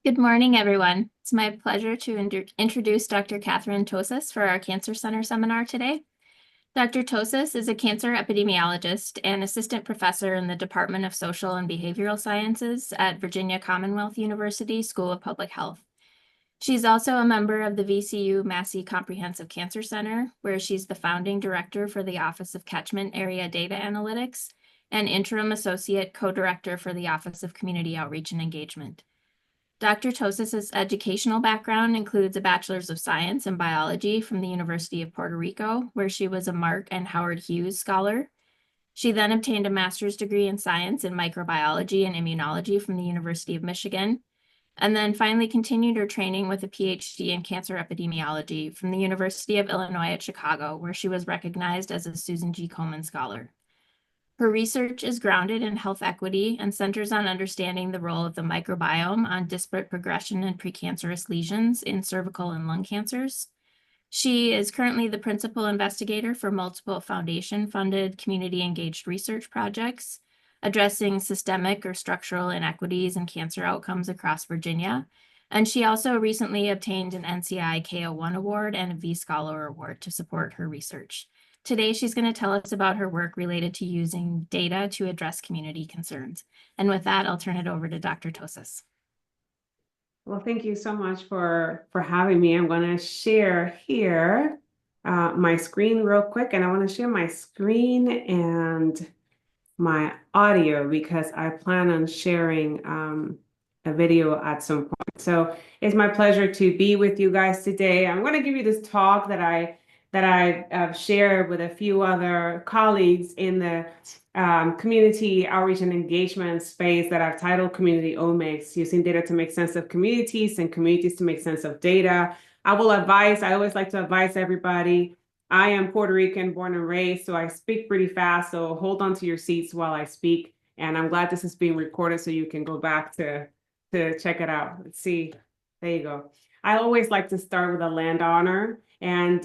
Good morning, everyone. It's my pleasure to introduce Dr. Katherine Tossas for our Cancer Center seminar today. Dr. Tossas is a cancer epidemiologist and assistant professor in the Department of Social and Behavioral Sciences at Virginia Commonwealth University School of Public Health. She's also a member of the VCU Massey Comprehensive Cancer Center, where she's the founding director for the Office of Catchment Area Data Analytics and interim associate co-director for the Office of Community Outreach and Engagement. Dr. Tossas' educational background includes a Bachelor's of Science in Biology from the University of Puerto Rico, where she was a Mark and Howard Hughes Scholar. She then obtained a master's degree in science in microbiology and immunology from the University of Michigan, and then finally continued her training with a PhD in cancer epidemiology from the University of Illinois at Chicago, where she was recognized as a Susan G. Komen Scholar. Her research is grounded in health equity and centers on understanding the role of the microbiome on disparate progression and precancerous lesions in cervical and lung cancers. She is currently the principal investigator for multiple foundation-funded community-engaged research projects addressing systemic or structural inequities in cancer outcomes across Virginia. And she also recently obtained an NCI K01 award and a V-Scholar award to support her research. Today, she's going to tell us about her work related to using data to address community concerns. And with that, I'll turn it over to Dr. Tossas. Well, thank you so much for having me. I'm going to share here my screen real quick, and I want to share my screen and my audio because I plan on sharing a video at some point. So it's my pleasure to be with you guys today. I'm going to give you this talk that I shared with a few other colleagues in the community outreach and engagement space that I've titled Community-omics, using data to make sense of communities and communities to make sense of data. I always like to advise everybody. I am Puerto Rican, born and raised, so I speak pretty fast, so hold on to your seats while I speak. And I'm glad this is being recorded so you can go back to check it out. Let's see. There you go. I always like to start with a land honor and,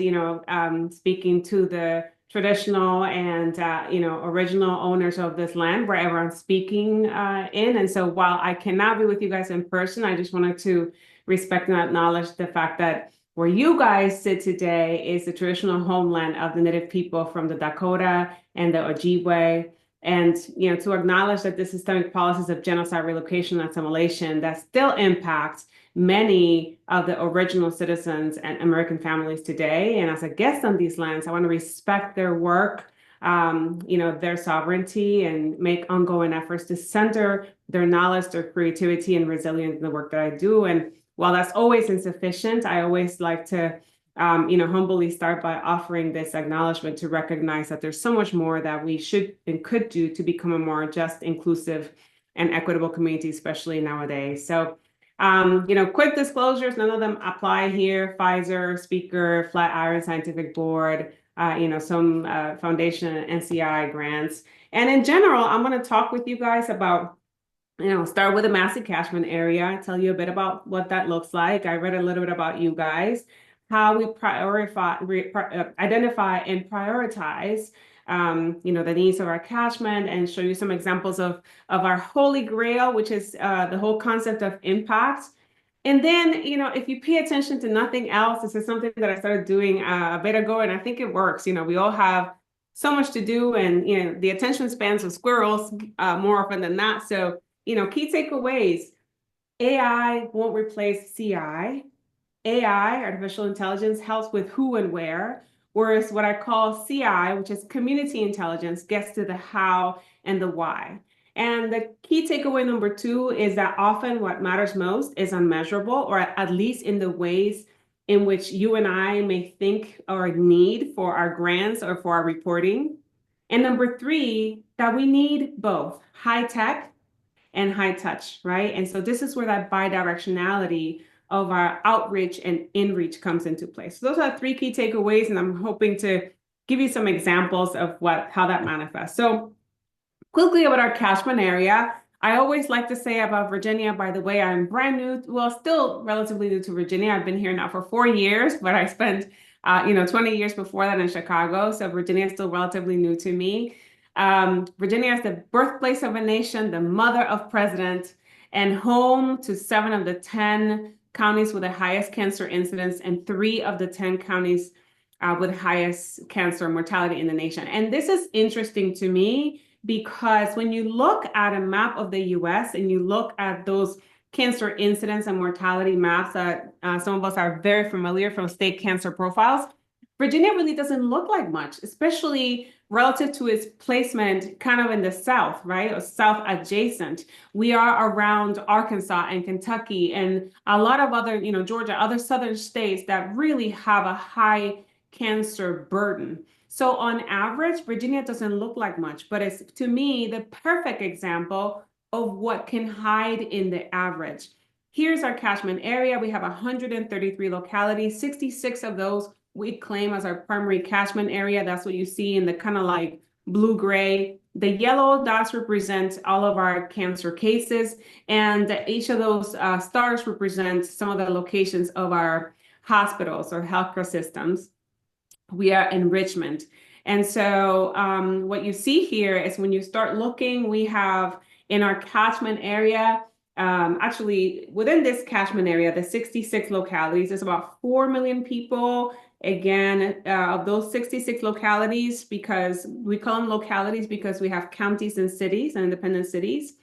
speaking to the traditional and, original owners of this land, wherever I'm speaking in. And so while I cannot be with you guys in person, I just wanted to respect and acknowledge the fact that where you guys sit today is the traditional homeland of the Native people from the Dakota and the Ojibwe. And, to acknowledge that the systemic policies of genocide, relocation, and assimilation that still impact many of the original citizens and American families today. And as a guest on these lands, I want to respect their work, their sovereignty, and make ongoing efforts to center their knowledge, their creativity, and resilience in the work that I do. And while that's always insufficient, I always like to humbly start by offering this acknowledgement to recognize that there's so much more that we should and could do to become a more just, inclusive, and equitable community, especially nowadays. So, quick disclosures, none of them apply here. Pfizer, Speaker, Flatiron Scientific Board, some foundation and NCI grants. And in general, I'm going to talk with you guys about start with the Massey catchment area, tell you a bit about what that looks like. I read a little bit about you guys, how we identify and prioritize, the needs of our catchment, and show you some examples of our holy grail, which is the whole concept of impact. And then, if you pay attention to nothing else, this is something that I started doing a bit ago, and I think it works. We all have so much to do, and, the attention spans of squirrels more often than not. So, key takeaways: AI won't replace CI. AI, artificial intelligence, helps with who and where, whereas what I call CI, which is community intelligence, gets to the how and the why. And the key takeaway number 2 is that often what matters most is unmeasurable, or at least in the ways in which you and I may think or need for our grants or for our reporting. And number 3, that we need both high tech and high touch, right? And so this is where that bidirectionality of our outreach and inreach comes into play. So those are 3 key takeaways, and I'm hoping to give you some examples of how that manifests. So quickly about our catchment area, I always like to say about Virginia, by the way, I'm brand new, still relatively new to Virginia. I've been here now for 4 years, but I spent 20 years before that in Chicago. So Virginia is still relatively new to me. Virginia is the birthplace of a nation, the mother of president. and home to 7 of the 10 counties with the highest cancer incidence and 3 of the 10 counties with highest cancer mortality in the nation. And this is interesting to me because when you look at a map of the US and you look at those cancer incidence and mortality maps that some of us are very familiar from state cancer profiles, Virginia really doesn't look like much, especially relative to its placement kind of in the South, right? Or South adjacent. We are around Arkansas and Kentucky and a lot of other, Georgia, other southern states that really have a high cancer burden. So on average, Virginia doesn't look like much, but it's, to me, the perfect example of what can hide in the average. Here's our catchment area. We have 133 localities. 66 of those we claim as our primary catchment area. That's what you see in the kind of like blue-gray. The yellow dots represent all of our cancer cases, and each of those stars represent some of the locations of our hospitals or healthcare systems. We are enrichment. And so what you see here is when you start looking, we have in our catchment area, actually within this catchment area, the 66 localities, there's about 4 million people. Again, of those 66 localities, because we call them localities because we have counties and cities and independent cities,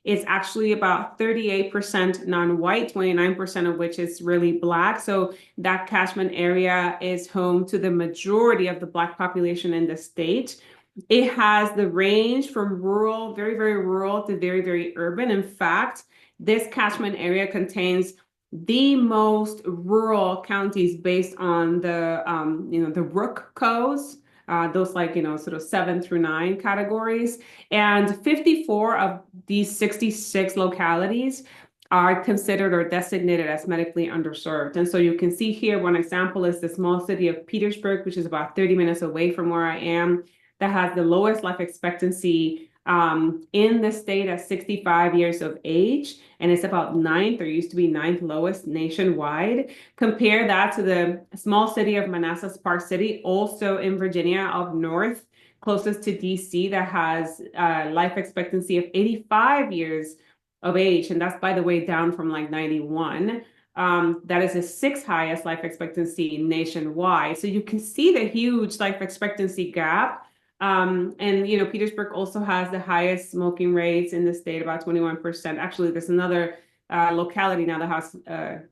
it's actually about 38% non-white, 29% of which is really Black. So that catchment area is home to the majority of the Black population in the state. It has the range from rural, very, very rural to very, very urban. In fact, this catchment area contains the most rural counties based on the, the Rook codes, those like, sort of 7 through 9 categories. And 54 of these 66 localities are considered or designated as medically underserved. And so you can see here, one example is the small city of Petersburg, which is about 30 minutes away from where I am, that has the lowest life expectancy in the state at 65 years of age, and it's about 9th, or used to be 9th lowest nationwide. Compare that to the small city of Manassas Park City, also in Virginia up north, closest to DC, that has life expectancy of 85 years of age, and that's, by the way, down from like 91. That is the 6th highest life expectancy nationwide. So you can see the huge life expectancy gap. And Petersburg also has the highest smoking rates in the state, about 21%. Actually, there's another locality now that has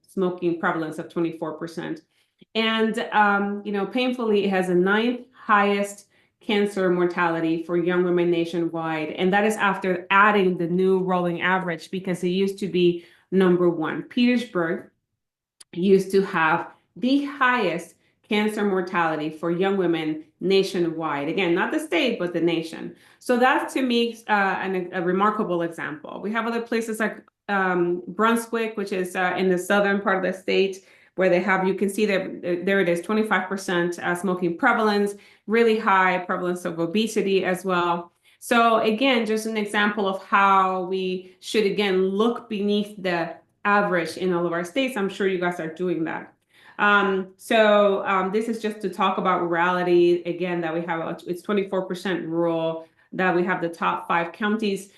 smoking prevalence of 24%. And painfully, it has the 9th highest cancer mortality for young women nationwide, and that is after adding the new rolling average, because it used to be number 1. Petersburg used to have the highest cancer mortality for young women nationwide. Again, not the state, but the nation. So that's, to me, a remarkable example. We have other places like Brunswick, which is in the southern part of the state, where they have, you can see that there it is, 25% smoking prevalence, really high prevalence of obesity as well. So again, just an example of how we should, again, look beneath the average in all of our states. I'm sure you guys are doing that. This is just to talk about rurality. Again, that we have, it's 24% rural, that we have the top 5 counties,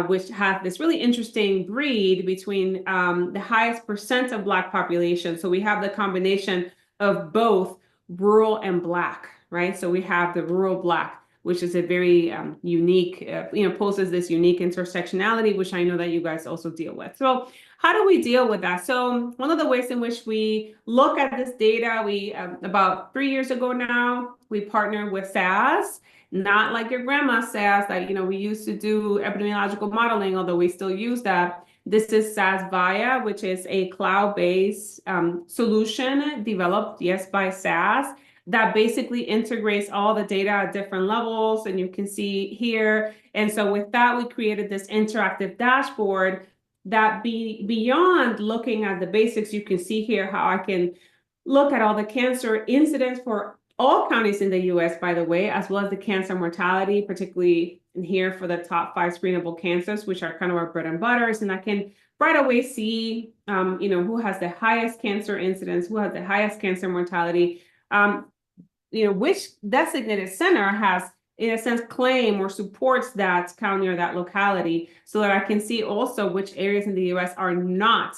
which have this really interesting breed between the highest percent of Black population. So we have the combination of both rural and Black, right? So we have the rural Black, which is a very unique, poses this unique intersectionality, which I know that you guys also deal with. So how do we deal with that? So one of the ways in which we look at this data, we about 3 years ago now, we partnered with SAS, not like your grandma's SAS that we used to do epidemiological modeling, although we still use that. This is SAS Via, which is a cloud-based solution developed, yes, by SAS, that basically integrates all the data at different levels, and you can see here. And so with that, we created this interactive dashboard that beyond looking at the basics, you can see here how I can look at all the cancer incidence for all counties in the US, by the way, as well as the cancer mortality, particularly in here for the top 5 screenable cancers, which are kind of our bread and butters. And I can right away see, who has the highest cancer incidence, who has the highest cancer mortality, which designated center has in a sense, claim or supports that county or that locality, so that I can see also which areas in the US are not,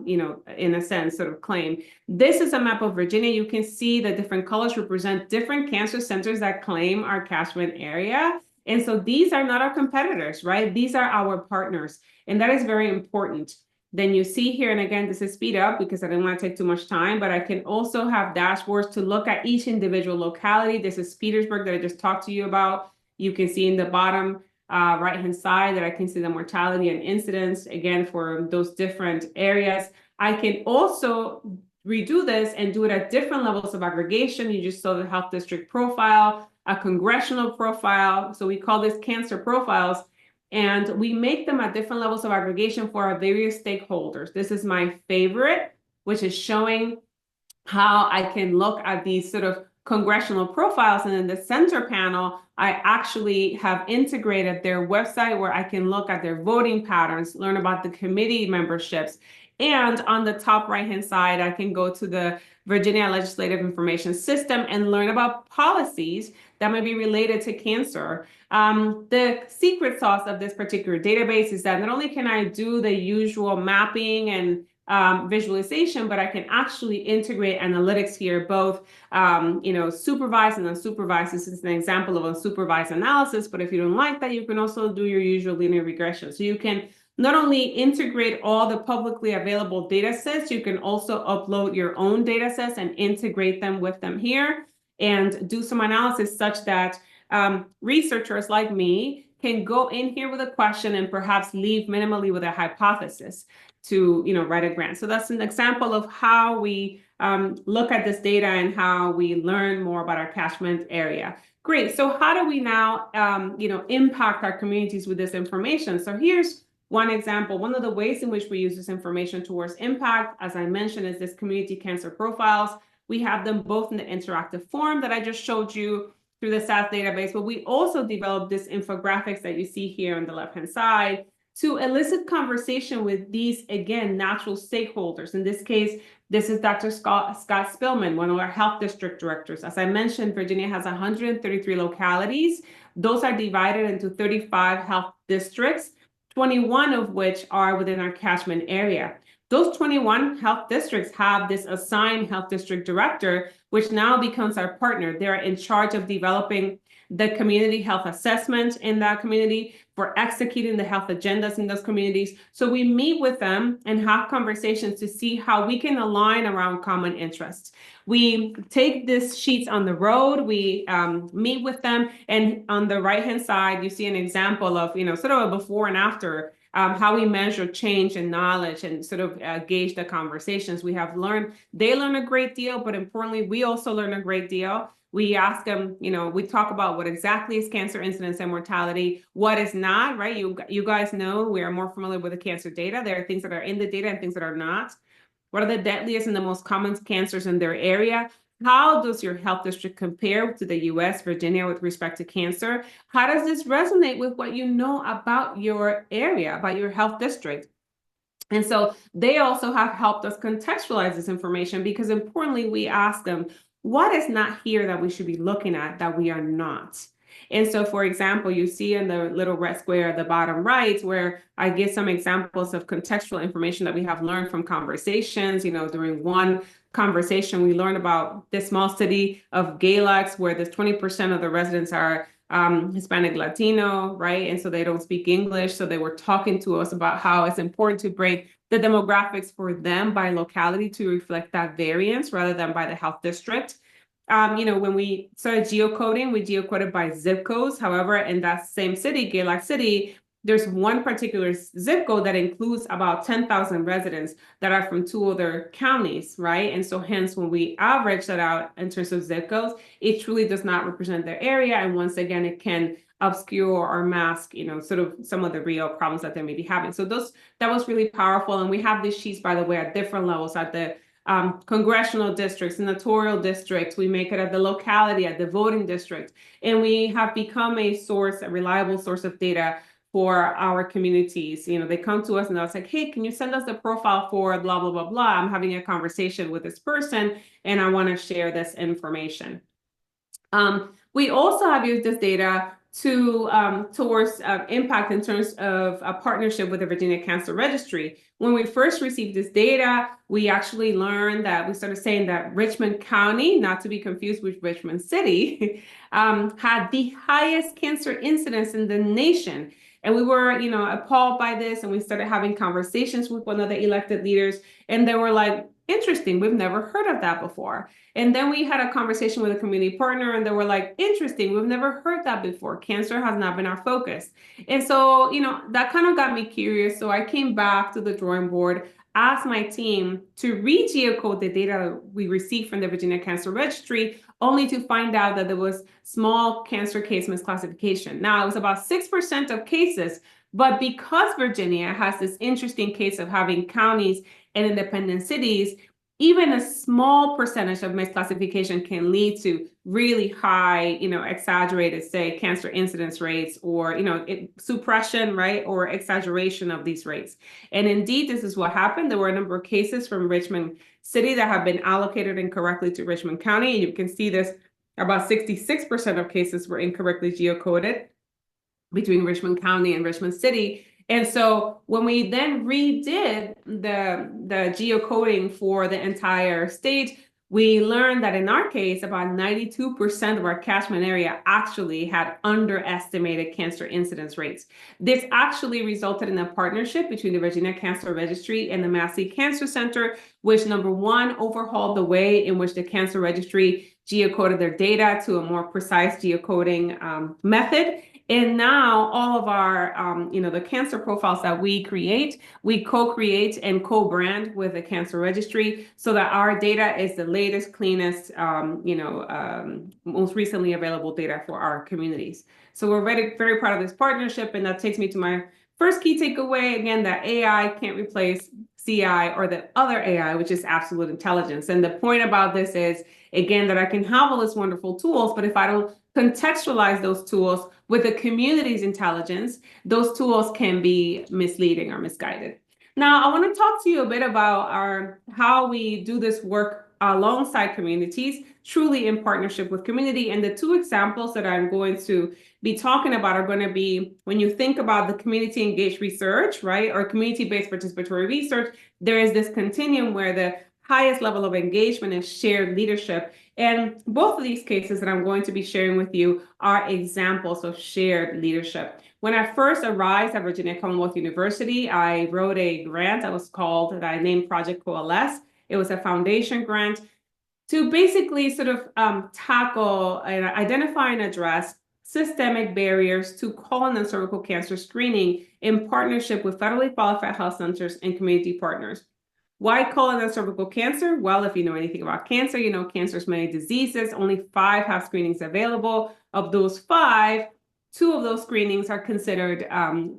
in a sense, sort of claim. This is a map of Virginia. You can see the different colors represent different cancer centers that claim our catchment area. And so these are not our competitors, right? These are our partners. And that is very important. Then you see here, and again, this is speed up because I didn't want to take too much time, but I can also have dashboards to look at each individual locality. This is Petersburg that I just talked to you about. You can see in the bottom right-hand side that I can see the mortality and incidence, again, for those different areas. I can also redo this and do it at different levels of aggregation. You just saw the health district profile, a congressional profile. So we call this cancer profiles. And we make them at different levels of aggregation for our various stakeholders. This is my favorite, which is showing how I can look at these sort of congressional profiles. And in the center panel, I actually have integrated their website where I can look at their voting patterns, learn about the committee memberships. And on the top right-hand side, I can go to the Virginia Legislative Information System and learn about policies that may be related to cancer. The secret sauce of this particular database is that not only can I do the usual mapping and visualization, but I can actually integrate analytics here, both supervised and unsupervised. This is an example of unsupervised analysis, but if you don't like that, you can also do your usual linear regression. So you can not only integrate all the publicly available data sets, you can also upload your own data sets and integrate them with them here and do some analysis such that researchers like me can go in here with a question and perhaps leave minimally with a hypothesis to write a grant. So that's an example of how we look at this data and how we learn more about our catchment area. Great. So how do we now impact our communities with this information? So here's one example. One of the ways in which we use this information towards impact, as I mentioned, is this community cancer profiles. We have them both in the interactive form that I just showed you through the SAS database, but we also developed this infographics that you see here on the left-hand side to elicit conversation with these, again, natural stakeholders. In this case, this is Dr. Scott Spillman, one of our health district directors. As I mentioned, Virginia has 133 localities. Those are divided into 35 health districts, 21 of which are within our catchment area. Those 21 health districts have this assigned health district director, which now becomes our partner. They're in charge of developing the community health assessment in that community, for executing the health agendas in those communities. So we meet with them and have conversations to see how we can align around common interests. We take these sheets on the road, we meet with them, and on the right-hand side, you see an example of, sort of a before and after, how we measure change and knowledge and sort of gauge the conversations. We have learned, they learn a great deal, but importantly, we also learn a great deal. We ask them, we talk about what exactly is cancer incidence and mortality, what is not, right? You guys know we are more familiar with the cancer data. There are things that are in the data and things that are not. What are the deadliest and the most common cancers in their area? How does your health district compare to the US, Virginia, with respect to cancer? How does this resonate with what you know about your area, about your health district? And so they also have helped us contextualize this information because importantly, we ask them, what is not here that we should be looking at that we are not? And so, for example, you see in the little red square at the bottom right, where I give some examples of contextual information that we have learned from conversations. During one conversation, we learned about the small city of Galax, where there's 20% of the residents are Hispanic Latino, right? And so they don't speak English. So they were talking to us about how it's important to break the demographics for them by locality to reflect that variance rather than by the health district. When we started geocoding, we geocoded by zip codes. However, in that same city, Galax City, there's one particular zip code that includes about 10,000 residents that are from two other counties, right? And so hence, when we average that out in terms of zip codes, it truly does not represent their area. And once again, it can obscure or mask, sort of some of the real problems that they may be having. So that was really powerful. And we have these sheets, by the way, at different levels, at the congressional districts, senatorial districts. We make it at the locality, at the voting district. And we have become a reliable source of data for our communities. They come to us and they'll say, hey, can you send us the profile for blah, blah, blah, blah. I'm having a conversation with this person and I want to share this information. We also have used this data towards impact in terms of a partnership with the Virginia Cancer Registry. When we first received this data, we actually learned that we started saying that Richmond County, not to be confused with Richmond City, had the highest cancer incidence in the nation. And we were, appalled by this, and we started having conversations with one of the elected leaders, and they were like, interesting, we've never heard of that before. And then we had a conversation with a community partner, and they were like, interesting, we've never heard that before. Cancer has not been our focus. And so, that kind of got me curious. So I came back to the drawing board, asked my team to re-geocode the data we received from the Virginia Cancer Registry, only to find out that there was small cancer case misclassification. Now, it was about 6% of cases, but because Virginia has this interesting case of having counties and independent cities, even a small percentage of misclassification can lead to really high, exaggerated, say, cancer incidence rates, or, suppression, right, or exaggeration of these rates. And indeed, this is what happened. There were a number of cases from Richmond City that have been allocated incorrectly to Richmond County. And you can see this, about 66% of cases were incorrectly geocoded between Richmond County and Richmond City. And so when we then redid the geocoding for the entire state, we learned that in our case, about 92% of our catchment area actually had underestimated cancer incidence rates. This actually resulted in a partnership between the Virginia Cancer Registry and the Massey Cancer Center, which, number one, overhauled the way in which the Cancer Registry geocoded their data to a more precise geocoding method. And now all of our, the cancer profiles that we create, we co-create and co-brand with the Cancer Registry, so that our data is the latest, cleanest, most recently available data for our communities. So we're very, very proud of this partnership. And that takes me to my first key takeaway, again, that AI can't replace CI or the other AI, which is absolute intelligence. And the point about this is, again, that I can have all these wonderful tools, but if I don't contextualize those tools with the community's intelligence, those tools can be misleading or misguided. Now, I want to talk to you a bit about how we do this work alongside communities, truly in partnership with community. And the two examples that I'm going to be talking about are going to be, when you think about the community engaged research, right, or community-based participatory research, there is this continuum where the highest level of engagement is shared leadership. And both of these cases that I'm going to be sharing with you are examples of shared leadership. When I first arrived at Virginia Commonwealth University, I wrote a grant that I named Project Coalesce. It was a foundation grant to basically sort of tackle and identify and address systemic barriers to colon and cervical cancer screening in partnership with federally qualified health centers and community partners. Why colon and cervical cancer? Well, if you know anything about cancer, you know cancer's many diseases. Only 5 have screenings available. Of those 5, 2 of those screenings are considered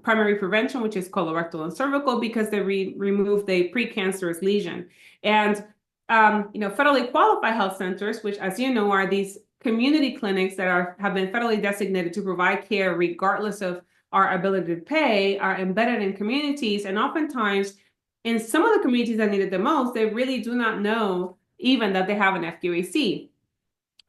primary prevention, which is colorectal and cervical, because they remove the precancerous lesion. And federally qualified health centers, which, as you know, are these community clinics that have been federally designated to provide care regardless of our ability to pay, are embedded in communities, and oftentimes in some of the communities that need it the most, they really do not know even that they have an FQAC.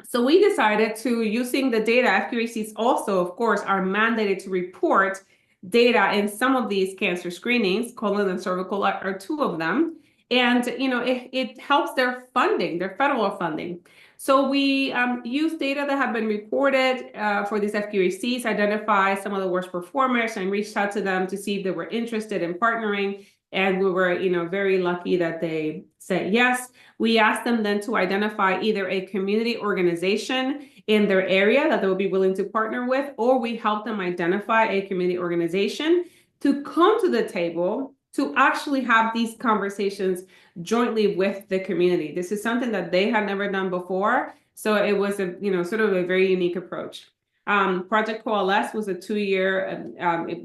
So we decided to, using the data, FQACs also, of course, are mandated to report data in some of these cancer screenings, colon and cervical are 2 of them. And, it helps their funding, their federal funding. So we use data that have been reported for these FQACs, identify some of the worst performers, and reached out to them to see if they were interested in partnering. And we were, very lucky that they said yes. We asked them then to identify either a community organization in their area that they would be willing to partner with, or we helped them identify a community organization to come to the table to actually have these conversations jointly with the community. This is something that they had never done before. So it was a, sort of a very unique approach. Project Coalesce was a 2-year,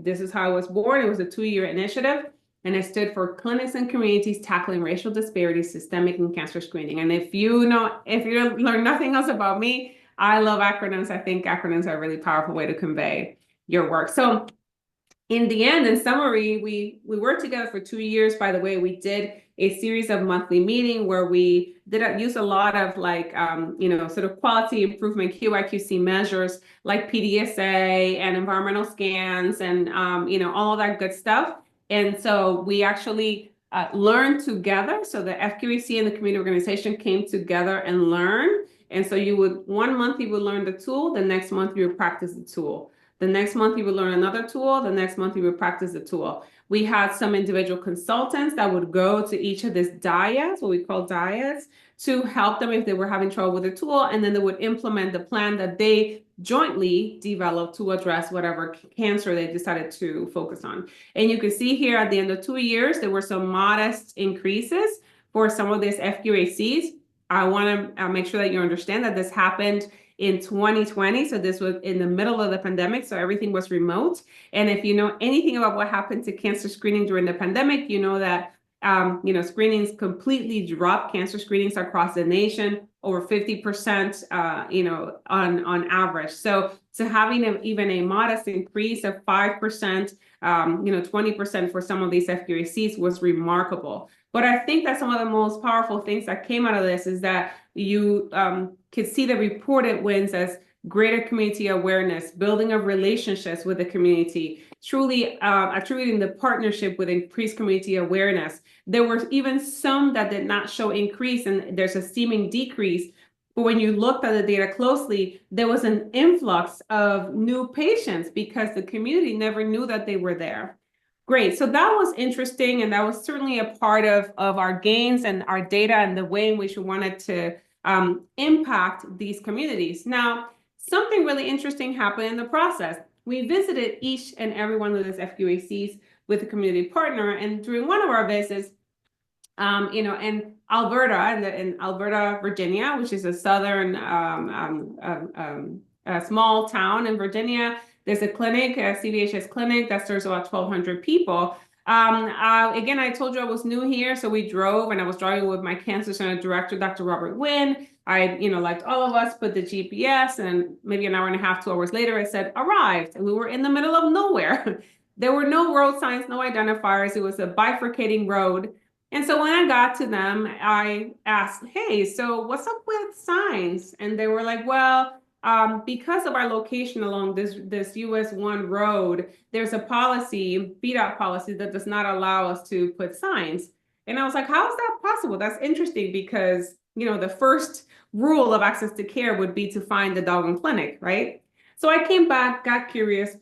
this is how it was born. It was a 2-year initiative. And it stood for Clinics and Communities Tackling Racial Disparities, Systemic and Cancer Screening. And if you learn nothing else about me, I love acronyms. I think acronyms are a really powerful way to convey your work. So in the end, in summary, we worked together for 2 years. By the way, we did a series of monthly meeting where we use a lot of like, sort of quality improvement QI/QC measures like PDSA and environmental scans and, all of that good stuff. And so we actually learned together. So the FQAC and the community organization came together and learned. And so one month you would learn the tool, the next month you would practice the tool. The next month you would learn another tool, the next month you would practice the tool. We had some individual consultants that would go to each of these dyads, what we call dyads, to help them if they were having trouble with the tool, and then they would implement the plan that they jointly developed to address whatever cancer they decided to focus on. And you can see here at the end of 2 years, there were some modest increases for some of these FQACs. I want to make sure that you understand that this happened in 2020. So this was in the middle of the pandemic. So everything was remote. And if you know anything about what happened to cancer screening during the pandemic, you know that screenings completely dropped, cancer screenings across the nation, over 50%, on average. So having even a modest increase of 5%, 20% for some of these FQACs was remarkable. But I think that some of the most powerful things that came out of this is that you could see the reported wins as greater community awareness, building of relationships with the community, truly attributing the partnership with increased community awareness. There were even some that did not show increase, and there's a seeming decrease. But when you looked at the data closely, there was an influx of new patients because the community never knew that they were there. Great. So that was interesting, and that was certainly a part of our gains and our data and the way in which we wanted to impact these communities. Now, something really interesting happened in the process. We visited each and every one of those FQACs with a community partner, and during one of our visits, in Alberta, in Alberta, Virginia, which is a southern a small town in Virginia, there's a clinic, a CVHS clinic that serves about 1,200 people. Again, I told you I was new here, so we drove, and I was driving with my cancer center director, Dr. Robert Wynn. Like all of us, put the GPS, and maybe an hour and a half, 2 hours later, it said arrived, and we were in the middle of nowhere. There were no road signs, no identifiers. It was a bifurcating road. And so when I got to them, I asked, hey, so what's up with signs? And they were like, well, because of our location along this US 1 road, there's a policy, VDOT policy, that does not allow us to put signs. And I was like, how is that possible? That's interesting because, the first rule of access to care would be to find the doggone clinic, right? So I came back, got curious,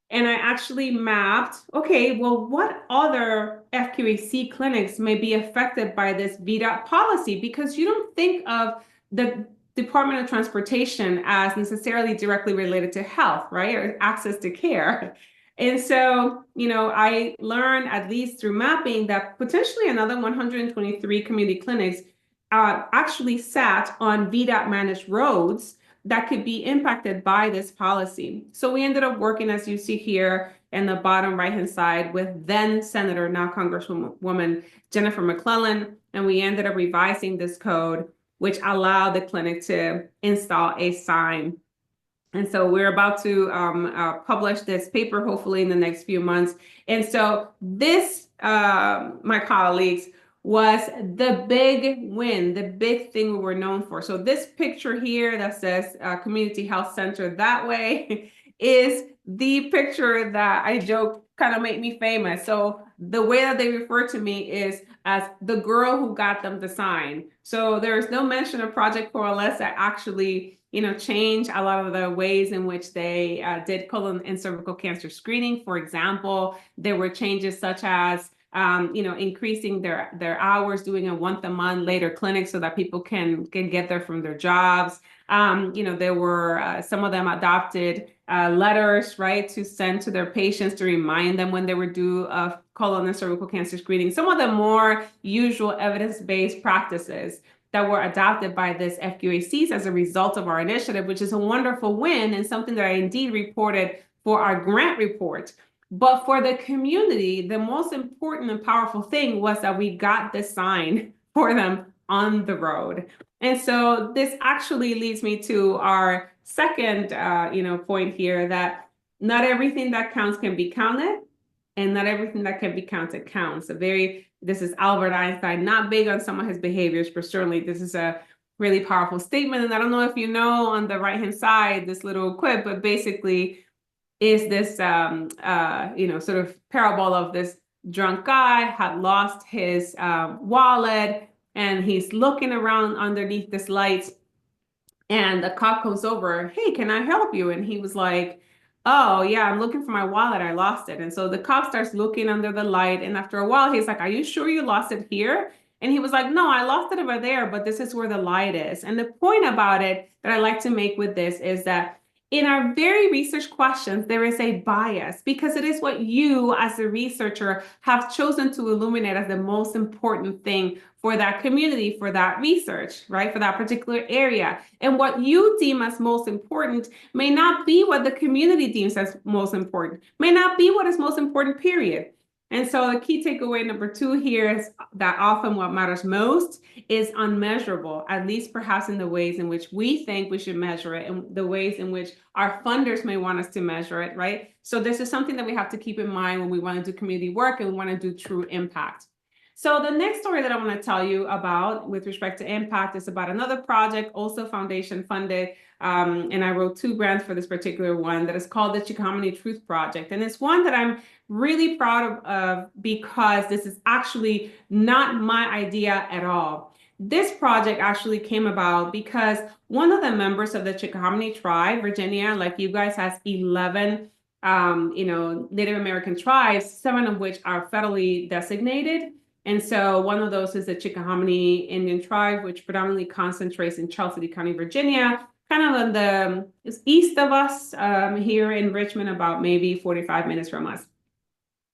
and I actually mapped, okay, well, what other FQAC clinics may be affected by this VDOT policy? Because you don't think of the Department of Transportation as necessarily directly related to health, right? Or access to care. And so, I learned, at least through mapping, that potentially another 123 community clinics actually sat on VDOT managed roads that could be impacted by this policy. So we ended up working, as you see here in the bottom right-hand side, with then Senator, now Congresswoman Jennifer McClellan, and we ended up revising this code, which allowed the clinic to install a sign. And so we're about to publish this paper, hopefully in the next few months. And so this, my colleagues, was the big win, the big thing we were known for. So this picture here that says Community Health Center that way is the picture that I joke kind of made me famous. So the way that they refer to me is as the girl who got them the sign. So there's no mention of Project Coalesce that actually, change a lot of the ways in which they did colon and cervical cancer screening. For example, there were changes such as increasing their hours, doing a once-a-month later clinic so that people can get there from their jobs. There were some of them adopted letters, right, to send to their patients to remind them when they were due of colon and cervical cancer screening. Some of the more usual evidence-based practices that were adopted by this FQACs as a result of our initiative, which is a wonderful win and something that I indeed reported for our grant report. But for the community, the most important and powerful thing was that we got this sign for them on the road. And so this actually leads me to our second, point here, that not everything that counts can be counted. and not everything that can be counted counts. This is Albert Einstein, not big on some of his behaviors, but certainly this is a really powerful statement. And I don't know if you know on the right-hand side, this little quip, but basically is this, sort of parable of this drunk guy had lost his wallet, and he's looking around underneath this light, and the cop comes over, hey, can I help you? And he was like, oh, yeah, I'm looking for my wallet. I lost it. And so the cop starts looking under the light. And after a while, he's like, are you sure you lost it here? And he was like, no, I lost it over there, but this is where the light is. And the point about it that I like to make with this is that in our very research questions, there is a bias because it is what you as a researcher have chosen to illuminate as the most important thing for that community, for that research, right? For that particular area. And what you deem as most important may not be what the community deems as most important, may not be what is most important, period. And so the key takeaway number 2 here is that often what matters most is unmeasurable, at least perhaps in the ways in which we think we should measure it and the ways in which our funders may want us to measure it, right? So this is something that we have to keep in mind when we want to do community work and we want to do true impact. So the next story that I want to tell you about with respect to impact is about another project, also foundation funded. And I wrote 2 grants for this particular one that is called the Chickahominy Truth Project. And it's one that I'm really proud of because this is actually not my idea at all. This project actually came about because one of the members of the Chickahominy tribe, Virginia, like you guys, has 11 Native American tribes, 7 of which are federally designated. And so one of those is the Chickahominy Indian tribe, which predominantly concentrates in Charles City County, Virginia, kind of on the east of us here in Richmond, about maybe 45 minutes from us.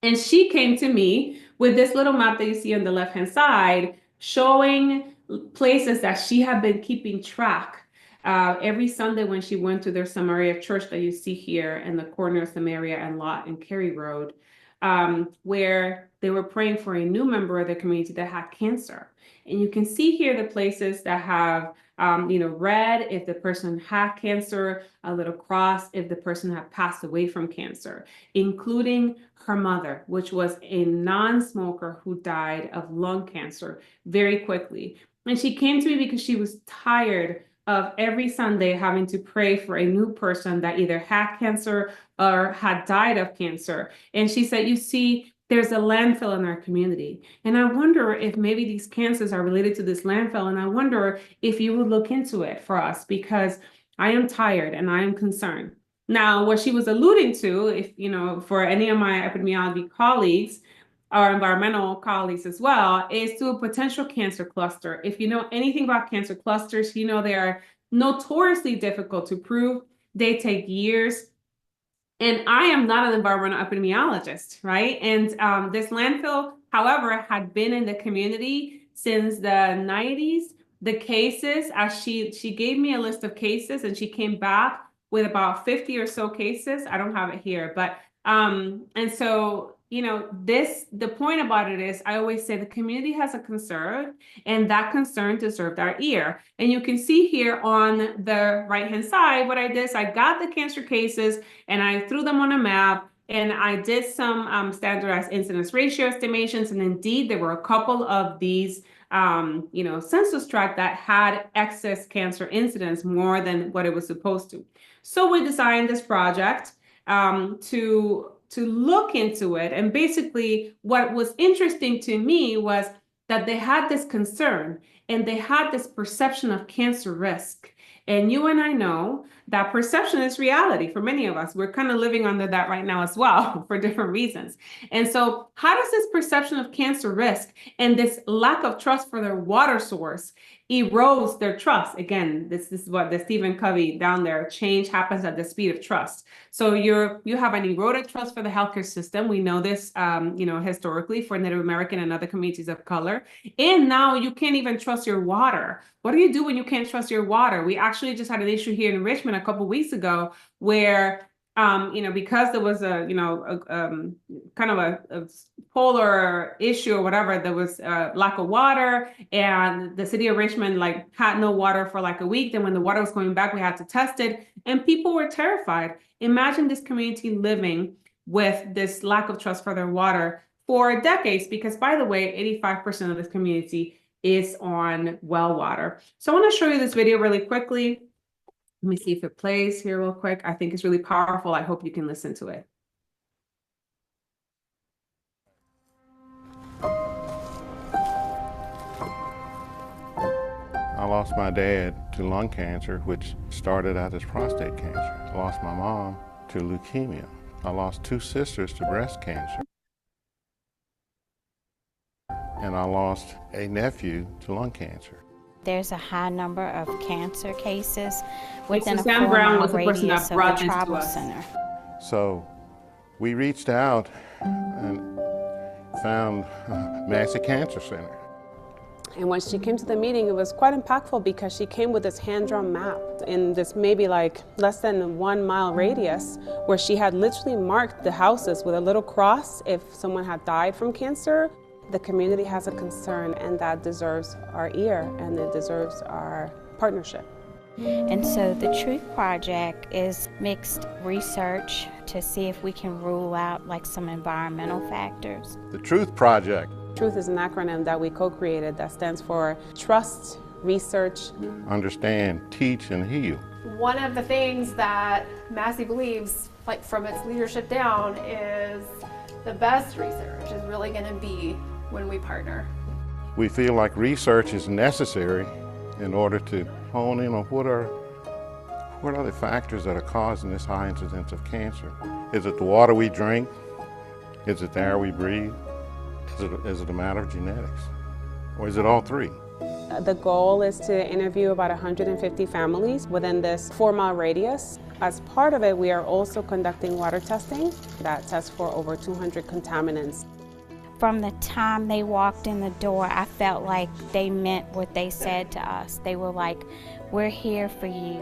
And she came to me with this little map that you see on the left-hand side, showing places that she had been keeping track every Sunday when she went to their Samaria church that you see here in the corner of Samaria and Lot and Cary Road, where they were praying for a new member of the community that had cancer. And you can see here the places that have, red if the person had cancer, a little cross if the person had passed away from cancer, including her mother, which was a non-smoker who died of lung cancer very quickly. And she came to me because she was tired of every Sunday having to pray for a new person that either had cancer or had died of cancer. And she said, you see, there's a landfill in our community. And I wonder if maybe these cancers are related to this landfill. And I wonder if you would look into it for us because I am tired and I am concerned. Now, what she was alluding to, if for any of my epidemiology colleagues, our environmental colleagues as well, is to a potential cancer cluster. If you know anything about cancer clusters, you know they are notoriously difficult to prove. They take years. And I am not an environmental epidemiologist, right? And this landfill, however, had been in the community since the 90s. The cases, as she gave me a list of cases, and she came back with about 50 or so cases. I don't have it here, but and so the point about it is I always say the community has a concern, and that concern deserved our ear. And you can see here on the right-hand side, what I did is I got the cancer cases and I threw them on a map, and I did some standardized incidence ratio estimations. And indeed, there were a couple of these census tract that had excess cancer incidence more than what it was supposed to. So we designed this project to look into it. And basically what was interesting to me was that they had this concern and they had this perception of cancer risk. And you and I know that perception is reality for many of us. We're kind of living under that right now as well for different reasons. And so how does this perception of cancer risk and this lack of trust for their water source erodes their trust? Again, this is what the Stephen Covey down there, change happens at the speed of trust. So you have an eroded trust for the healthcare system. We know this, historically for Native American and other communities of color. And now you can't even trust your water. What do you do when you can't trust your water? We actually just had an issue here in Richmond a couple of weeks ago where because there was a kind of a polar issue or whatever, there was lack of water, and the city of Richmond had no water for a week. Then when the water was coming back, we had to test it, and people were terrified. Imagine this community living with this lack of trust for their water for decades, because by the way, 85% of this community is on well water. So I want to show you this video really quickly. Let me see if it plays here real quick. I think it's really powerful. I hope you can listen to it. I lost my dad to lung cancer, which started out as prostate cancer. I lost my mom to leukemia. I lost 2 sisters to breast cancer. And I lost a nephew to lung cancer. There's a high number of cancer cases within a Suzanne Brown was 4-mile the person that radius of brought the this to tribal us. center. So we reached out and found Massey Cancer Center. And when she came to the meeting, it was quite impactful because she came with this hand-drawn map in this maybe like less than 1 mile radius, where she had literally marked the houses with a little cross if someone had died from cancer. The community has a concern, and that deserves our ear, and it deserves our partnership. And so the Truth Project is mixed research to see if we can rule out like some environmental factors. The Truth Project. Truth is an acronym that we co-created that stands for Trust, Research, Understand, Teach, and Heal. One of the things that Massey believes, like from its leadership down, is the best research is really going to be when we partner. We feel like research is necessary in order to hone in on what are the factors that are causing this high incidence of cancer. Is it the water we drink? Is it the air we breathe? Is it a matter of genetics? Or is it all 3? The goal is to interview about 150 families within this 4-mile radius. As part of it, we are also conducting water testing that tests for over 200 contaminants. From the time they walked in the door, I felt like they meant what they said to us. They were like, "We're here for you."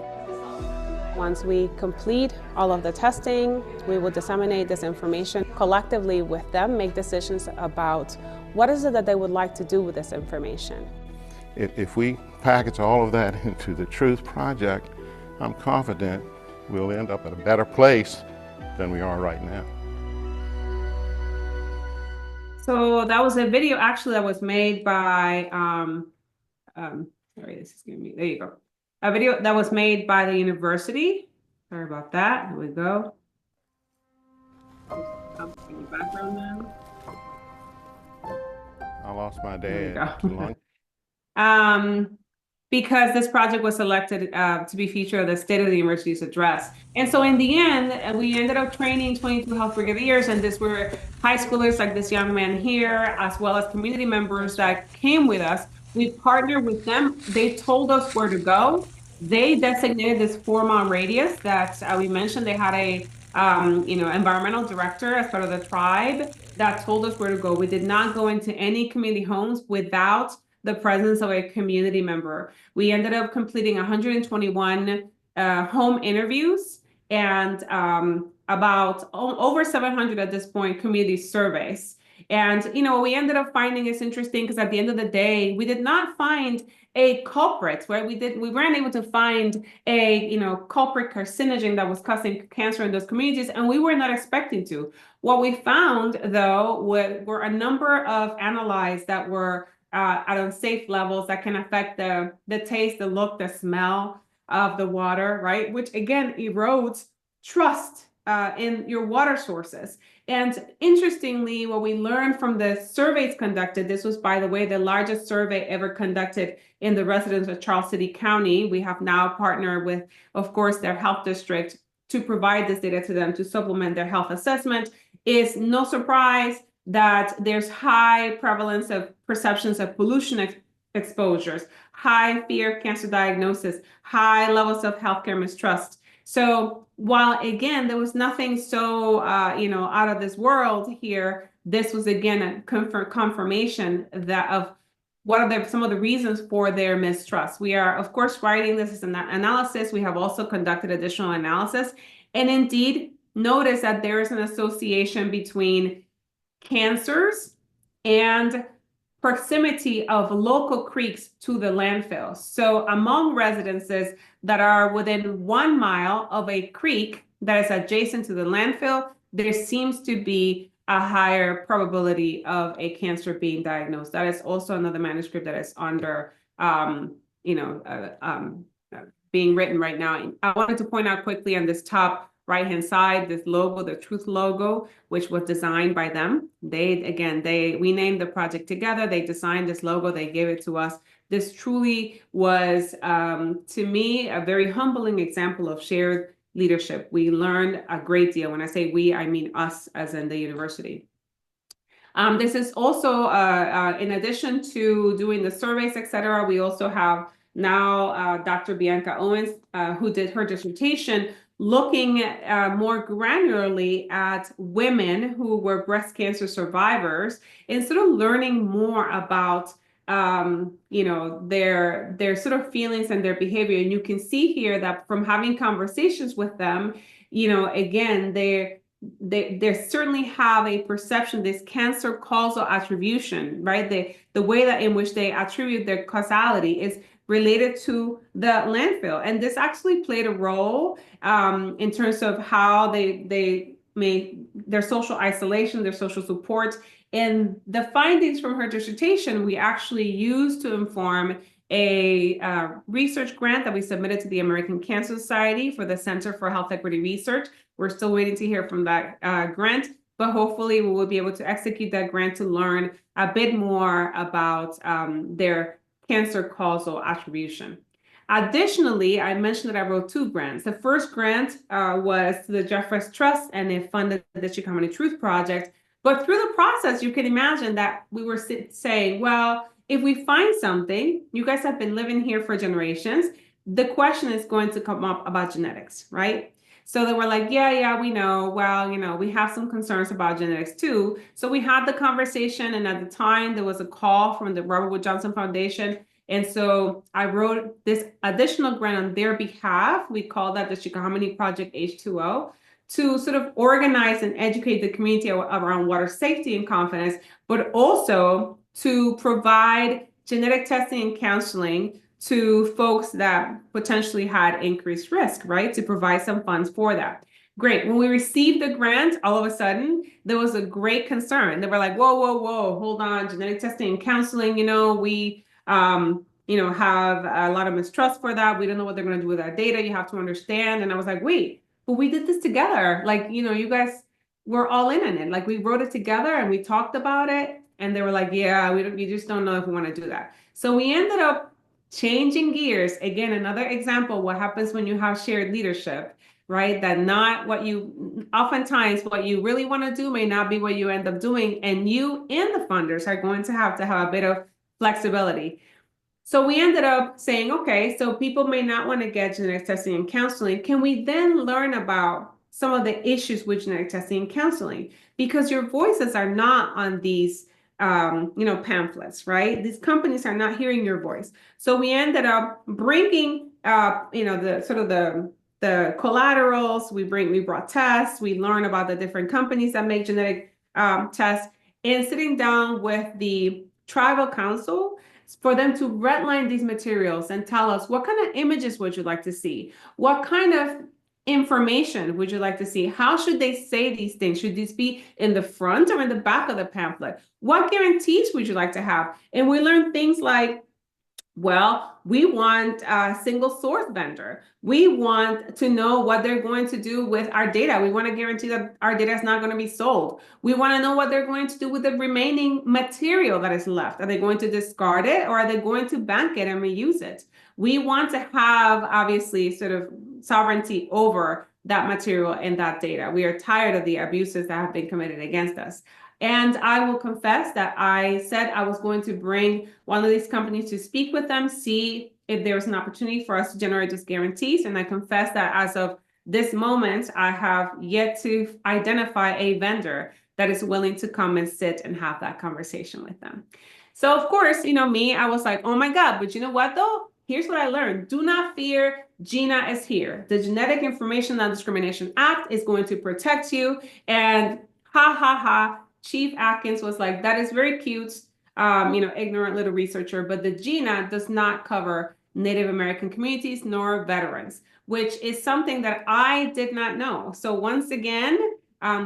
Once we complete all of the testing, we will disseminate this information collectively with them, make decisions about what is it that they would like to do with this information. If we package all of that into the Truth Project, I'm confident we'll end up at a better place than we are right now. So that was a video actually that was made by, sorry, this is giving me, there you go. A video that was made by the university. Sorry about that, here we go. I'm in the background now. I lost my There dad you to lung go. Because this project was selected to be featured at the State of the University's address. And so in the end, we ended up training 22 health brigadiers, and these were high schoolers like this young man here, as well as community members that came with us. We partnered with them. They told us where to go. They designated this 4-mile radius that we mentioned. They had a environmental director as part of the tribe that told us where to go. We did not go into any community homes without the presence of a community member. We ended up completing 121 home interviews and about over 700 at this point community surveys. And what we ended up finding is interesting, because at the end of the day, we did not find a culprit, right? We weren't able to find a culprit carcinogen that was causing cancer in those communities, and we were not expecting to. What we found, though, were a number of analytes that were at unsafe levels that can affect the taste, the look, the smell of the water, right? Which again erodes trust in your water sources. And interestingly, what we learned from the surveys conducted, this was, by the way, the largest survey ever conducted in the residents of Charles City County. We have now partnered with, of course, their health district to provide this data to them to supplement their health assessment. Is no surprise that there's high prevalence of perceptions of pollution exposures, high fear of cancer diagnosis, high levels of healthcare mistrust. So while, again, there was nothing so, out of this world here, this was, again, a confirmation that of what are some of the reasons for their mistrust. We are, of course, writing this as an analysis. We have also conducted additional analysis. And indeed, notice that there is an association between cancers and proximity of local creeks to the landfill. So among residences that are within 1 mile of a creek that is adjacent to the landfill, there seems to be a higher probability of a cancer being diagnosed. That is also another manuscript that is under, being written right now. I wanted to point out quickly on this top right-hand side, this logo, the Truth logo, which was designed by them. We named the project together. They designed this logo. They gave it to us. This truly was, to me, a very humbling example of shared leadership. We learned a great deal. When I say we, I mean us as in the university. This is also, in addition to doing the surveys, et cetera, we also have now Dr. Bianca Owens, who did her dissertation looking more granularly at women who were breast cancer survivors and sort of learning more about their sort of feelings and their behavior. And you can see here that from having conversations with them, again, they certainly have a perception, this cancer causal attribution, right? The way that in which they attribute their causality is related to the landfill. And this actually played a role in terms of how they made their social isolation, their social support. And the findings from her dissertation, we actually used to inform a research grant that we submitted to the American Cancer Society for the Center for Health Equity Research. We're still waiting to hear from that grant, but hopefully we will be able to execute that grant to learn a bit more about their cancer causal attribution. Additionally, I mentioned that I wrote 2 grants. The first grant was to the Jeffress Trust, and it funded the Chickahominy Truth Project. But through the process, you can imagine that we were saying, well, if we find something, you guys have been living here for generations, the question is going to come up about genetics, right? So they were like, yeah, we know. Well, we have some concerns about genetics too. So we had the conversation, and at the time there was a call from the Robert Wood Johnson Foundation. And so I wrote this additional grant on their behalf. We call that the Chickahominy Project H2O, to sort of organize and educate the community around water safety and confidence, but also to provide genetic testing and counseling to folks that potentially had increased risk, right? To provide some funds for that. Great. When we received the grant, all of a sudden, there was a great concern. They were like, whoa, hold on, genetic testing and counseling, we have a lot of mistrust for that. We don't know what they're going to do with that data. You have to understand. And I was like, wait, but we did this together. Like, you guys were all in on it. Like, we wrote it together and we talked about it. And they were like, yeah, we just don't know if we want to do that. So we ended up changing gears. Again, another example, what happens when you have shared leadership, right? That oftentimes what you really want to do may not be what you end up doing. And you and the funders are going to have a bit of flexibility. So we ended up saying, okay, so people may not want to get genetic testing and counseling. Can we then learn about some of the issues with genetic testing and counseling? Because your voices are not on these pamphlets, right? These companies are not hearing your voice. So we ended up bringing, the collaterals. We brought tests. We learned about the different companies that make genetic tests, and sitting down with the tribal council for them to redline these materials and tell us, what kind of images would you like to see? What kind of information would you like to see? How should they say these things? Should these be in the front or in the back of the pamphlet? What guarantees would you like to have? And we learned things like, well, we want a single source vendor. We want to know what they're going to do with our data. We want to guarantee that our data is not going to be sold. We want to know what they're going to do with the remaining material that is left. Are they going to discard it, or are they going to bank it and reuse it? We want to have, obviously, sort of sovereignty over that material and that data. We are tired of the abuses that have been committed against us. And I will confess that I said I was going to bring one of these companies to speak with them, see if there was an opportunity for us to generate those guarantees. And I confess that as of this moment, I have yet to identify a vendor that is willing to come and sit and have that conversation with them. So of course, I was like, oh my God, but you know what though? Here's what I learned. Do not fear. GINA is here. The Genetic Information Non-Discrimination Act is going to protect you. And Chief Atkins was like, that is very cute, ignorant little researcher, but the GINA does not cover Native American communities nor veterans, which is something that I did not know. So once again,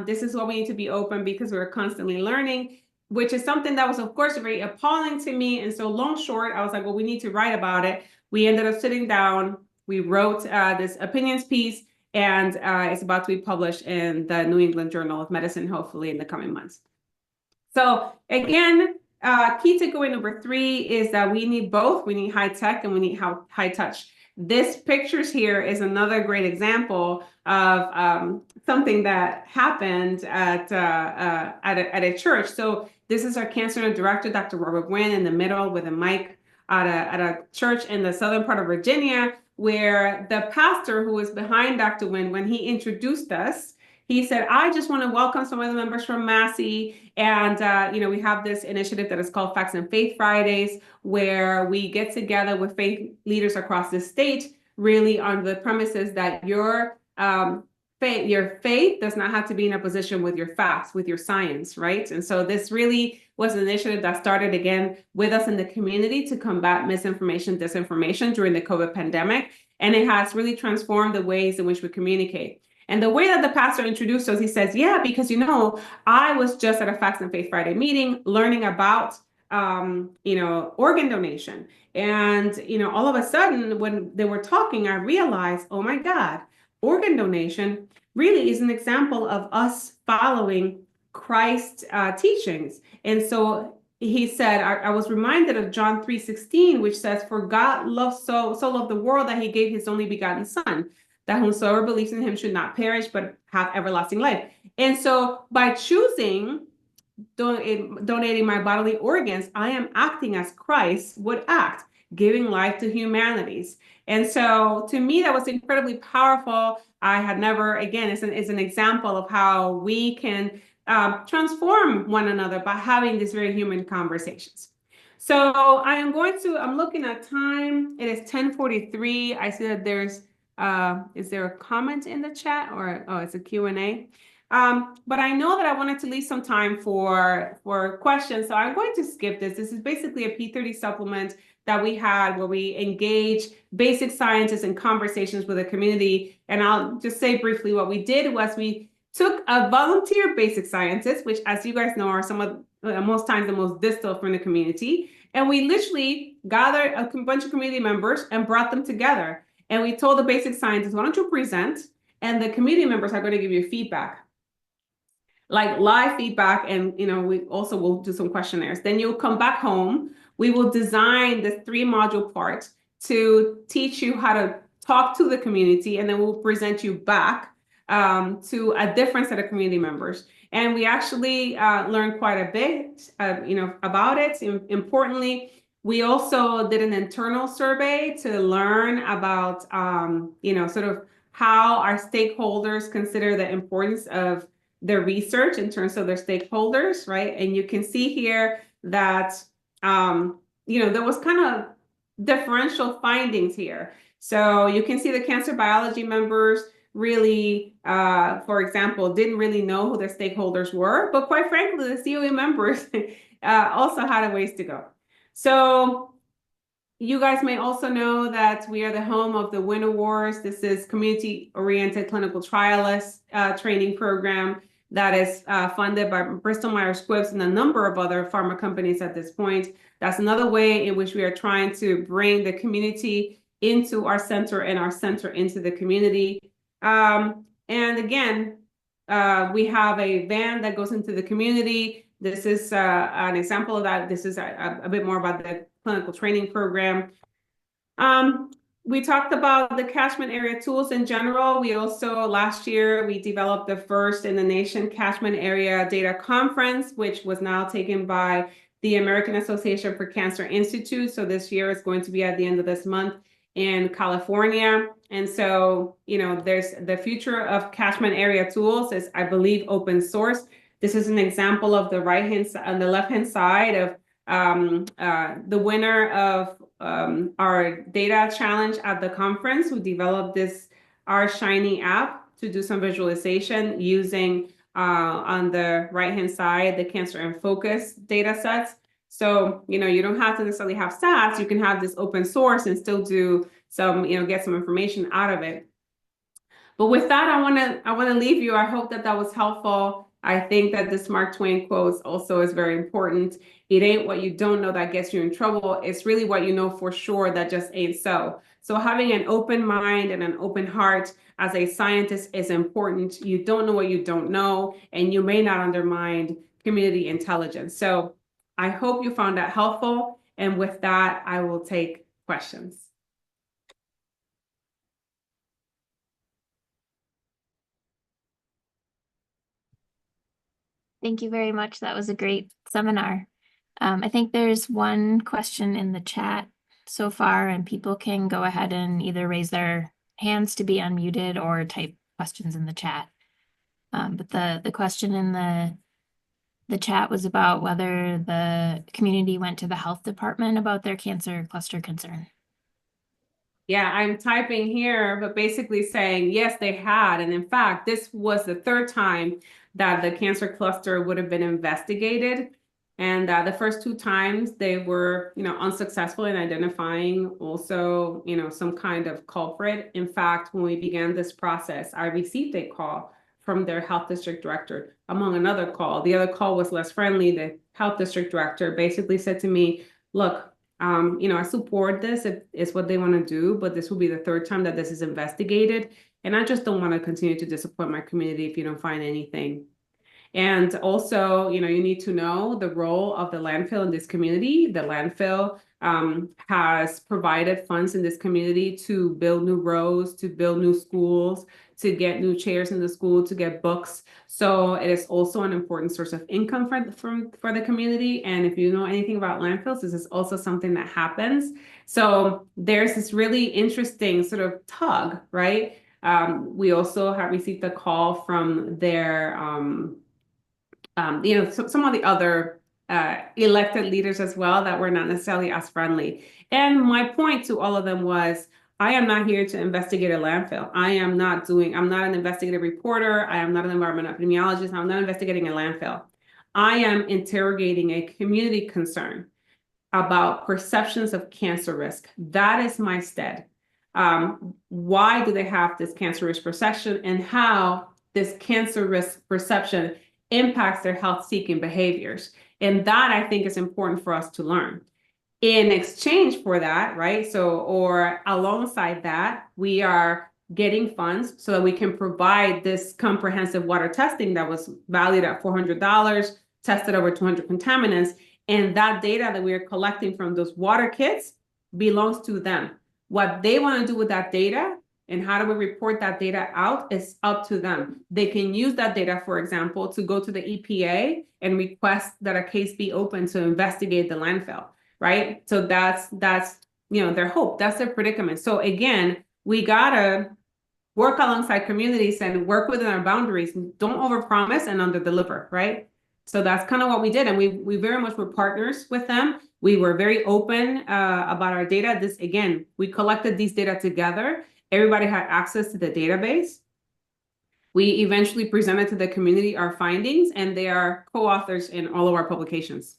this is why we need to be open, because we're constantly learning, which is something that was, of course, very appalling to me. And so long short, I was like, well, we need to write about it. We ended up sitting down. We wrote this opinions piece, and it's about to be published in the New England Journal of Medicine, hopefully in the coming months. So again, key takeaway number 3 is that we need both. We need high tech and we need high touch. This pictures here is another great example of something that happened at a church. So this is our cancer director, Dr. Robert Nguyen, in the middle with a mic at a church in the southern part of Virginia, where the pastor who was behind Dr. Nguyen, when he introduced us, he said, I just want to welcome some of the members from Massey. And, we have this initiative that is called Facts and Faith Fridays, where we get together with faith leaders across the state, really on the premises that your faith does not have to be in opposition with your facts, with your science, right? And so this really was an initiative that started again with us in the community to combat misinformation, disinformation during the COVID pandemic. And it has really transformed the ways in which we communicate. And the way that the pastor introduced us, he says, yeah, because, I was just at a Facts and Faith Friday meeting learning about, organ donation. And, all of a sudden, when they were talking, I realized, oh my God, organ donation really is an example of us following Christ's teachings. And so he said, I was reminded of John 3:16, which says, for God so loved the world that he gave his only begotten son, that whosoever believes in him should not perish, but have everlasting life. And so by choosing donating my bodily organs, I am acting as Christ would act, giving life to humanities. And so to me, that was incredibly powerful. I had never, again, it's an example of how we can transform one another by having these very human conversations. So I'm looking at time. It is 10:43. I see that there's, is there a comment in the chat, or, oh, it's a Q&A? But I know that I wanted to leave some time for questions. So I'm going to skip this. This is basically a P30 supplement that we had where we engage basic scientists in conversations with the community. And I'll just say briefly what we did was we took a volunteer basic scientist, which, as you guys know, are some of most times the most distal from the community. And we literally gathered a bunch of community members and brought them together. And we told the basic scientists, why don't you present? And the community members are going to give you feedback, like live feedback. And, we also will do some questionnaires. Then you'll come back home. We will design this 3-module part to teach you how to talk to the community. And then we'll present you back to a different set of community members. And we actually learned quite a bit, about it. Importantly, we also did an internal survey to learn about, sort of how our stakeholders consider the importance of their research in terms of their stakeholders, right? And you can see here that, there was kind of differential findings here. So you can see the cancer biology members really, for example, didn't really know who their stakeholders were, but quite frankly, the COE members also had a ways to go. So you guys may also know that we are the home of the WIN Awards. This is community-oriented clinical trialist training program that is funded by Bristol Myers Squibb and a number of other pharma companies at this point. That's another way in which we are trying to bring the community into our center and our center into the community. And again, we have a van that goes into the community. This is an example of that. This is a bit more about the clinical training program. We talked about the catchment area tools in general. We also, last year, we developed the first in the nation catchment area data conference, which was now taken by the American Association for Cancer Institute. So this year is going to be at the end of this month in California. And so, there's the future of catchment area tools is, I believe, open source. This is an example of the on the left-hand side of the winner of our data challenge at the conference, who developed this Our Shiny app to do some visualization using on the right-hand side, the Cancer in Focus data sets. So, you don't have to necessarily have stats. You can have this open source and still do some, get some information out of it. But with that, I want to leave you. I hope that that was helpful. I think that this Mark Twain quote also is very important. It ain't what you don't know that gets you in trouble. It's really what you know for sure that just ain't so. So having an open mind and an open heart as a scientist is important. You don't know what you don't know, and you may not undermine community intelligence. So I hope you found that helpful. And with that, I will take questions. Thank you very much. That was a great seminar. I think there's one question in the chat so far, and people can go ahead and either raise their hands to be unmuted or type questions in the chat. But the question in the chat was about whether the community went to the health department about their cancer cluster concern. Yeah, I'm typing here, but basically saying, yes, they had. And in fact, this was the third time that the cancer cluster would have been investigated. And the first two times they were, unsuccessful in identifying also, some kind of culprit. In fact, when we began this process, I received a call from their health district director, among another call. The other call was less friendly. The health district director basically said to me, look, I support this if it's what they want to do, but this will be the third time that this is investigated. And I just don't want to continue to disappoint my community if you don't find anything. And also, you need to know the role of the landfill in this community. The landfill has provided funds in this community to build new roads, to build new schools, to get new chairs in the school, to get books. So it is also an important source of income for the community. And if you know anything about landfills, this is also something that happens. So there's this really interesting sort of tug, right? We also have received a call from their some of the other elected leaders as well that were not necessarily as friendly. And my point to all of them was, I am not here to investigate a landfill. I'm not an investigative reporter. I am not an environmental epidemiologist. I'm not investigating a landfill. I am interrogating a community concern about perceptions of cancer risk. That is my stead. Why do they have this cancer risk perception, and how this cancer risk perception impacts their health-seeking behaviors? And that, I think, is important for us to learn. In exchange for that, right? Or alongside that, we are getting funds so that we can provide this comprehensive water testing that was valued at $400, tested over 200 contaminants. And that data that we are collecting from those water kits belongs to them. What they want to do with that data and how do we report that data out is up to them. They can use that data, for example, to go to the EPA and request that a case be open to investigate the landfill, right? So that's their hope. That's their predicament. So again, we gotta work alongside communities and work within our boundaries. Don't overpromise and underdeliver, right? So that's kind of what we did. And we very much were partners with them. We were very open about our data. We collected these data together. Everybody had access to the database. We eventually presented to the community our findings, and they are co-authors in all of our publications.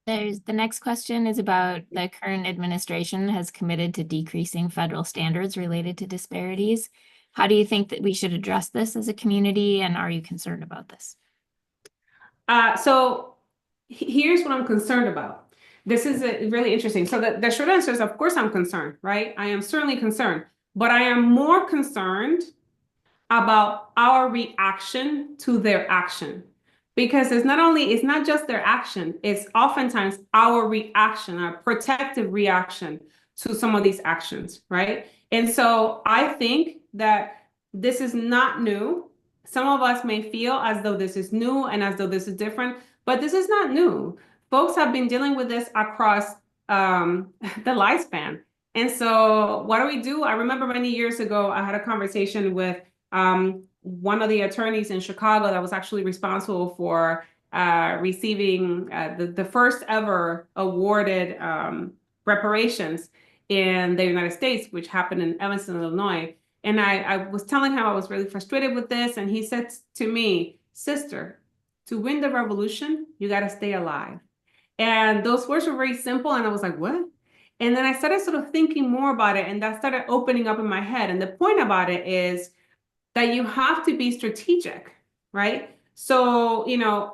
The next question is about the current administration has committed to decreasing federal standards related to disparities. How do you think that we should address this as a community, and are you concerned about this? So here's what I'm concerned about. This is really interesting. So the short answer is, of course, I'm concerned, right? I am certainly concerned, but I am more concerned about our reaction to their action. Because it's not just their action, it's oftentimes our reaction, our protective reaction to some of these actions, right? And so I think that this is not new. Some of us may feel as though this is new and as though this is different, but this is not new. Folks have been dealing with this across the lifespan. And so what do? I remember many years ago, I had a conversation with one of the attorneys in Chicago that was actually responsible for receiving the first ever awarded reparations in the United States, which happened in Evanston, Illinois. And I was telling him I was really frustrated with this. And he said to me, sister, to win the revolution, you got to stay alive. And those words were very simple. And I was like, what? And then I started sort of thinking more about it, and that started opening up in my head. And the point about it is that you have to be strategic, right? So,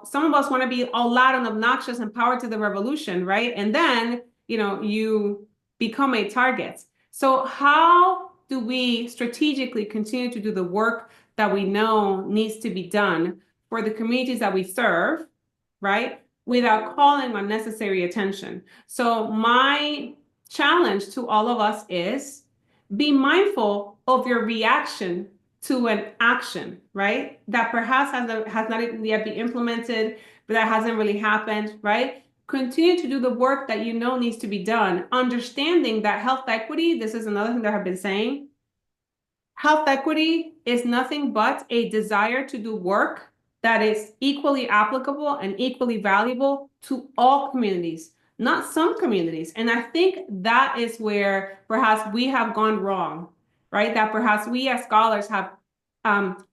some of us want to be all loud and obnoxious and power to the revolution, right? And then, you become a target. So how do we strategically continue to do the work that we know needs to be done for the communities that we serve, right? Without calling unnecessary attention. So my challenge to all of us is be mindful of your reaction to an action, right? That perhaps has not yet been implemented, but that hasn't really happened, right? Continue to do the work that you know needs to be done, understanding that health equity, this is another thing that I've been saying, health equity is nothing but a desire to do work that is equally applicable and equally valuable to all communities, not some communities. And I think that is where perhaps we have gone wrong, right? That perhaps we as scholars have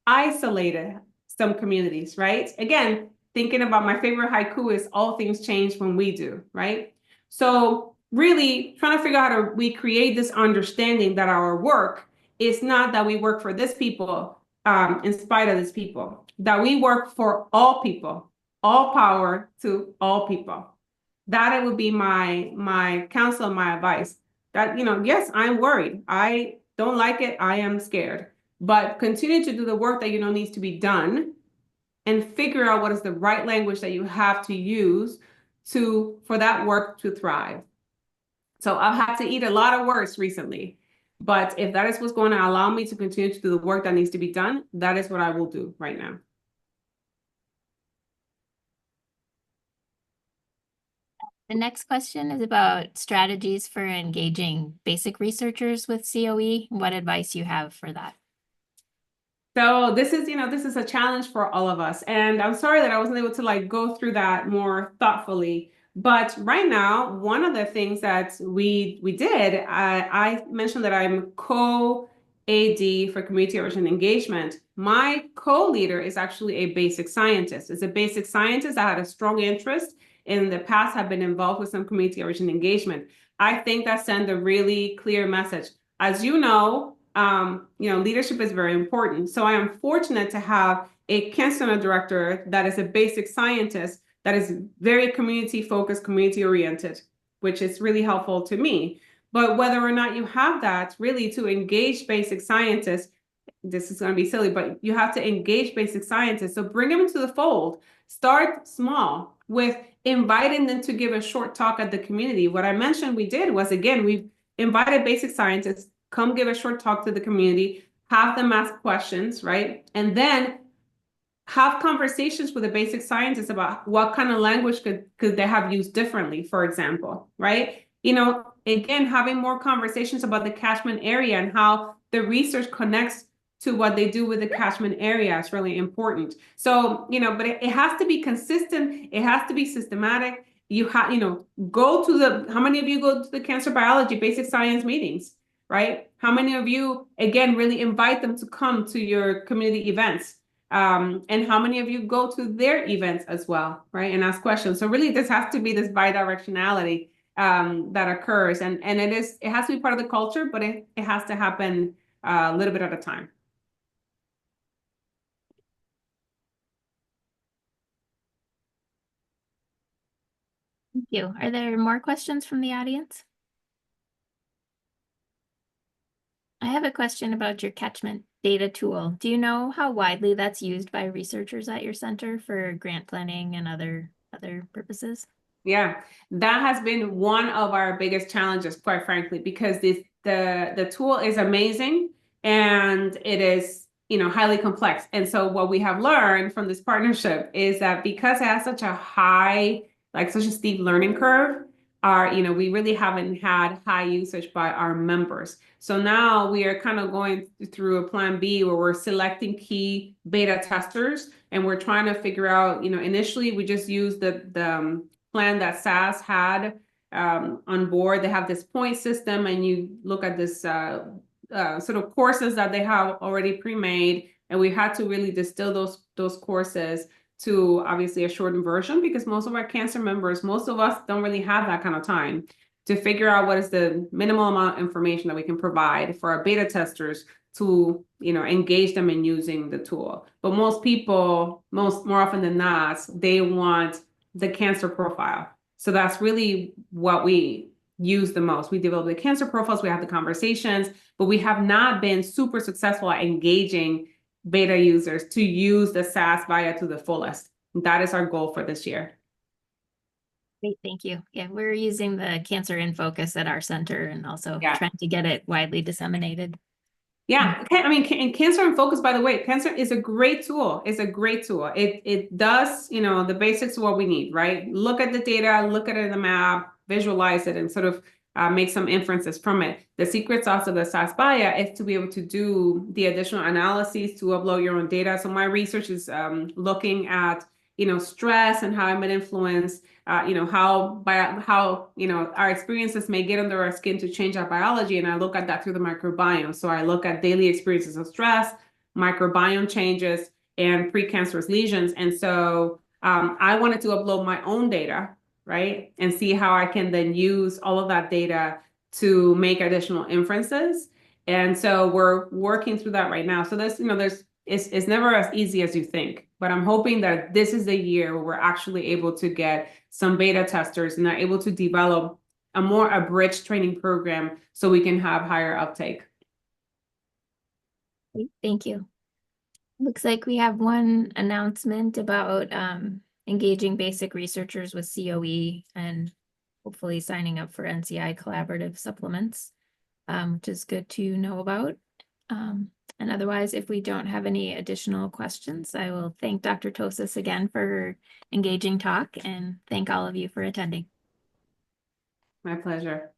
isolated some communities, right? Again, thinking about my favorite haiku is all things change when we do, right? So really trying to figure out how to recreate this understanding that our work is not that we work for this people in spite of this people, that we work for all people, all power to all people. That it would be my counsel, my advice. That, yes, I'm worried. I don't like it. I am scared. But continue to do the work that needs to be done, and figure out what is the right language that you have to use for that work to thrive. So I've had to eat a lot of words recently, but if that is what's going to allow me to continue to do the work that needs to be done, that is what I will do right now. The next question is about strategies for engaging basic researchers with COE. What advice you have for that? So this is a challenge for all of us. And I'm sorry that I wasn't able to go through that more thoughtfully. But right now, one of the things that we did, I mentioned that I'm co-AD for community origin engagement. My co-leader is actually a basic scientist. It's a basic scientist that had a strong interest in the past, have been involved with some community origin engagement. I think that sends a really clear message. As you know, leadership is very important. So I am fortunate to have a cancer center director that is a basic scientist that is very community focused, community oriented, which is really helpful to me. But whether or not you have that, really to engage basic scientists, this is going to be silly, but you have to engage basic scientists. So bring them into the fold. Start small with inviting them to give a short talk at the community. What I mentioned we did was, again, we've invited basic scientists, come give a short talk to the community, have them ask questions, right? And then have conversations with the basic scientists about what kind of language could they have used differently, for example, right? Again, having more conversations about the catchment area and how the research connects to what they do with the catchment area is really important. So, but it has to be consistent. It has to be systematic. You have, go to how many of you go to the cancer biology basic science meetings, right? How many of you, again, really invite them to come to your community events? And how many of you go to their events as well, right? And ask questions. So really, this has to be this bidirectionality that occurs. And it has to be part of the culture, but it has to happen a little bit at a time. Thank you. Are there more questions from the audience? I have a question about your catchment data tool. Do you know how widely that's used by researchers at your center for grant planning and other purposes? Yeah, that has been one of our biggest challenges, quite frankly, because the tool is amazing and it is, highly complex. And so what we have learned from this partnership is that because it has such a high, such a steep learning curve, we really haven't had high usage by our members. So now we are kind of going through a plan B where we're selecting key beta testers and we're trying to figure out, initially we just used the plan that SAS had on board. They have this point system and you look at this sort of courses that they have already pre-made, and we had to really distill those courses to obviously a shortened version because most of our cancer members, most of us don't really have that kind of time to figure out what is the minimal amount of information that we can provide for our beta testers to, engage them in using the tool. But most people, more often than not, they want the cancer profile. So that's really what we use the most. We develop the cancer profiles, we have the conversations, but we have not been super successful at engaging beta users to use the SAS Viya to the fullest. That is our goal for this year. Great, thank you. Yeah, we're using the Cancer in Focus at our center and also Yeah. trying to get it widely disseminated. Yeah, I mean, and Cancer in Focus, by the way, Cancer is a great tool. It's a great tool. It does, the basics of what we need, right? Look at the data, look at it in the map, visualize it, and sort of make some inferences from it. The secret sauce of the SAS Viya is to be able to do the additional analyses to upload your own data. So my research is looking at, stress and how it might influence, how our experiences may get under our skin to change our biology. And I look at that through the microbiome. So I look at daily experiences of stress, microbiome changes, and precancerous lesions. And so I wanted to upload my own data, right? And see how I can then use all of that data to make additional inferences. And so we're working through that right now. So it's never as easy as you think, but I'm hoping that this is the year where we're actually able to get some beta testers and are able to develop a more abridged training program so we can have higher uptake. Great, thank you. Looks like we have one announcement about engaging basic researchers with COE and hopefully signing up for NCI collaborative supplements, which is good to know about. And otherwise, if we don't have any additional questions, I will thank Dr. Tossas again for her engaging talk and thank all of you for attending. My pleasure.